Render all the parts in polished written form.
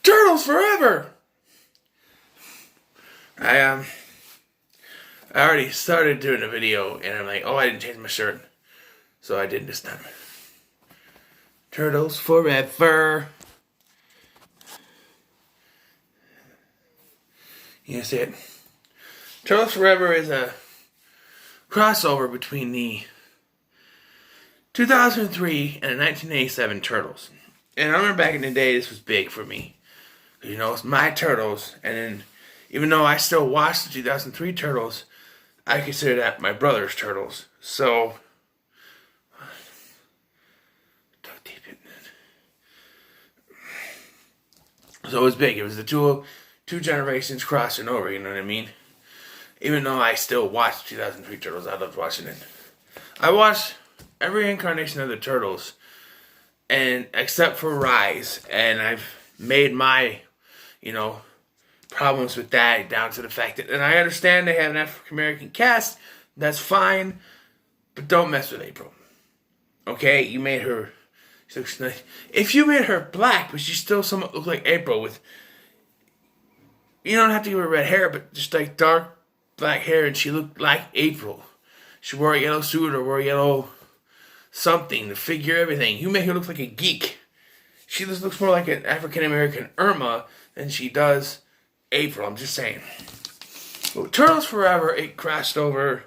Turtles forever! I already started doing a video, and I'm like, oh, I didn't change my shirt. So I did this time. Turtles forever. You see it? Turtles Forever is a crossover between the 2003 and the 1987 Turtles. And I remember back in the day, this was big for me. You know, it's my Turtles. And then, even though I still watch the 2003 Turtles, I consider that my brother's Turtles. So, it was big. It was the two generations crossing over, you know what I mean? Even though I still watch 2003 Turtles, I loved watching it. I watched every incarnation of the Turtles, and except for Rise, and I've made my, problems with that down to the fact that, and I understand they have an African American cast, that's fine, but don't mess with April. Okay, you made her. If you made her black, but she still somewhat looked like April with, you don't have to give her red hair, but just like dark black hair, and she looked like April. She wore a yellow suit or wore yellow something to figure everything. You make her look like a geek. She just looks more like an African American Irma than she does April. I'm just saying. Well, Turtles Forever, it crossed over.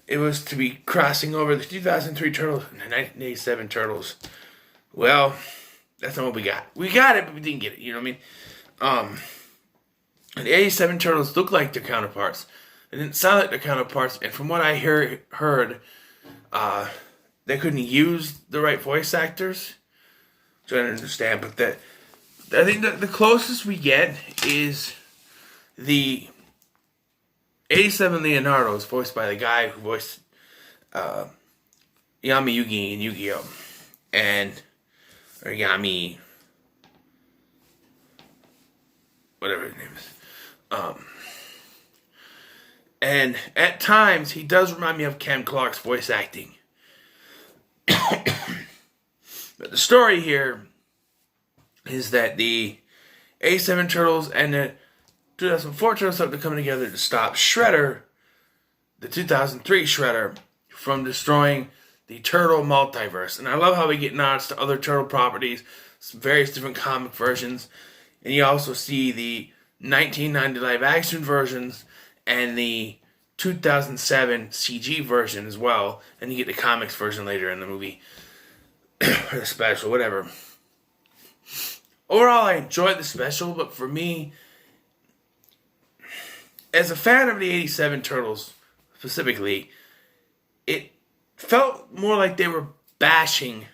It was to be crossing over the 2003 Turtles and the 1987 Turtles. Well, that's not what we got. We got it, but we didn't get it. You know what I mean? The 87 Turtles look like their counterparts. They didn't sound like their counterparts. And from what I heard, they couldn't use the right voice actors. So I don't understand. But I think that the closest we get is the 87 Leonardo's, voiced by the guy who voiced Yami Yugi in Yu-Gi-Oh! Or Yami, whatever his name is. And at times, he does remind me of Ken Clark's voice acting. But the story here is that the 87 Turtles and the 2004 Turtles are coming together to stop Shredder, the 2003 Shredder, from destroying the Turtle multiverse. And I love how we get nods to other Turtle properties, various different comic versions. And you also see the 1990 live action versions and the 2007 CG version as well. And you get the comics version later in the movie. Or the special, whatever. Overall, I enjoyed the special, but for me, as a fan of the 87 Turtles, specifically, it felt more like they were bashing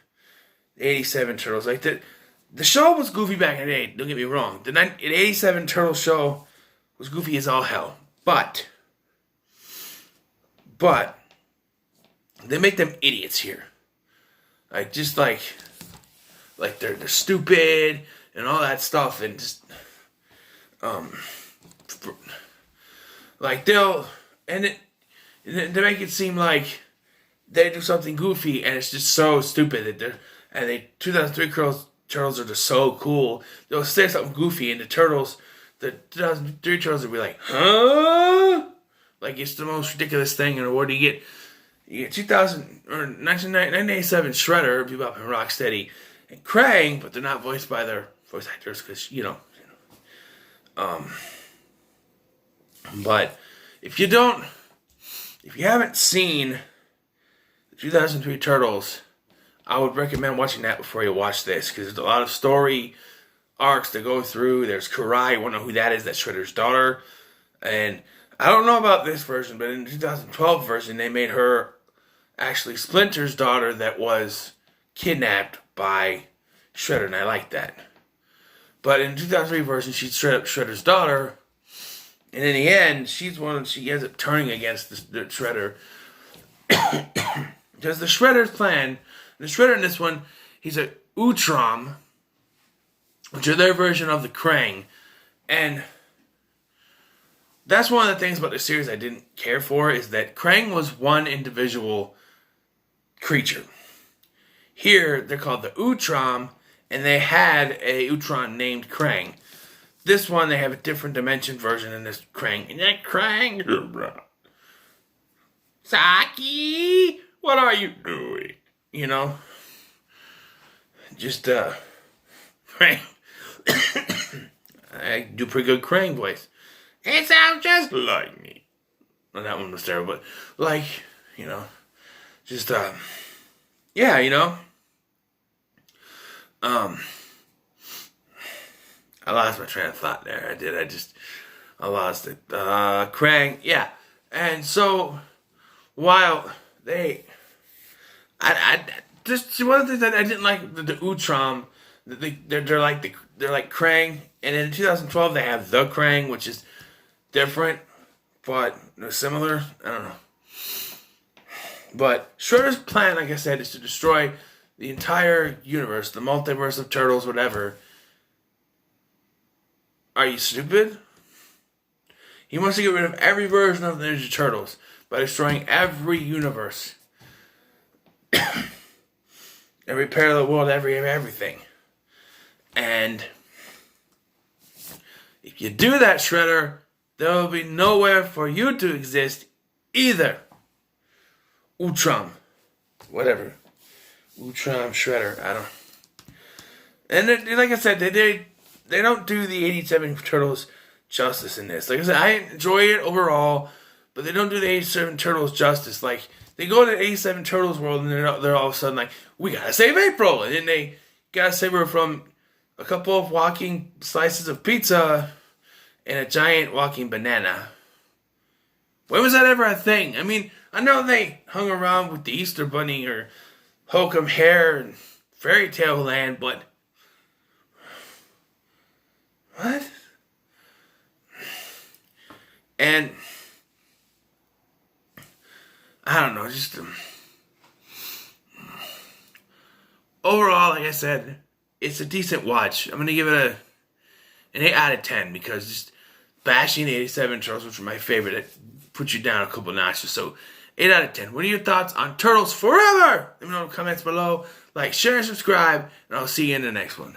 the 87 Turtles. Like, the show was goofy back in the day, don't get me wrong. The 87 Turtles show was goofy as all hell. But, they make them idiots here. Like, just like they're stupid and all that stuff, and just, like they make it seem like they do something goofy, and it's just so stupid that the 2003 Turtles are just so cool. They'll say something goofy, and the 2003 Turtles will be like, huh? Like, it's the most ridiculous thing in the world. You get 1987 Shredder, Bebop and Rocksteady, and Krang, but they're not voiced by their voice actors because, But if you haven't seen the 2003 Turtles, I would recommend watching that before you watch this, because there's a lot of story arcs to go through. There's Karai, you won't know who that is, that's Shredder's daughter. And I don't know about this version, but in the 2012 version, they made her actually Splinter's daughter that was kidnapped by Shredder, and I like that. But in the 2003 version, she's straight up Shredder's daughter, and in the end, she ends up turning against the Shredder. Because the Shredder's plan, the Shredder in this one, he's a Utrom, which are their version of the Krang. And that's one of the things about the series I didn't care for, is that Krang was one individual creature. Here, they're called the Utrom, and they had a Utron named Krang. This one, they have a different dimension version in this Krang. And that Krang... Saki! What are you doing? You know? Just, Krang. I do pretty good Krang voice. It sounds just like me. Well, that one was terrible, but, like, you know, just, yeah, you know. I lost my train of thought there. I lost it. Krang, yeah. And so, while just one of the things that I didn't like the Utrom, they're like Krang, and in 2012 they have the Krang, which is different, but similar. I don't know. But Shredder's plan, like I said, is to destroy the entire universe, the multiverse of Turtles, whatever. Are you stupid? He wants to get rid of every version of the Ninja Turtles by destroying every universe. Every parallel world, everything. And if you do that, Shredder, there will be nowhere for you to exist either. Utrom. Whatever. Utrom, Shredder, I don't... And like I said, they don't do the 87 Turtles justice in this. Like I said, I enjoy it overall, but they don't do the 87 Turtles justice. Like, they go to the 87 Turtles world and they're all of a sudden like, we gotta save April! And then they gotta save her from a couple of walking slices of pizza and a giant walking banana. When was that ever a thing? I mean, I know they hung around with the Easter Bunny or Hokum Hair and Fairy Tale Land, but... What? And... I don't know, just... overall, like I said, it's a decent watch. I'm going to give it an 8 out of 10 because just bashing the 87 Turtles, which are my favorite, it puts you down a couple notches. So, 8 out of 10. What are your thoughts on Turtles Forever? Let me know in the comments below. Like, share, and subscribe, and I'll see you in the next one.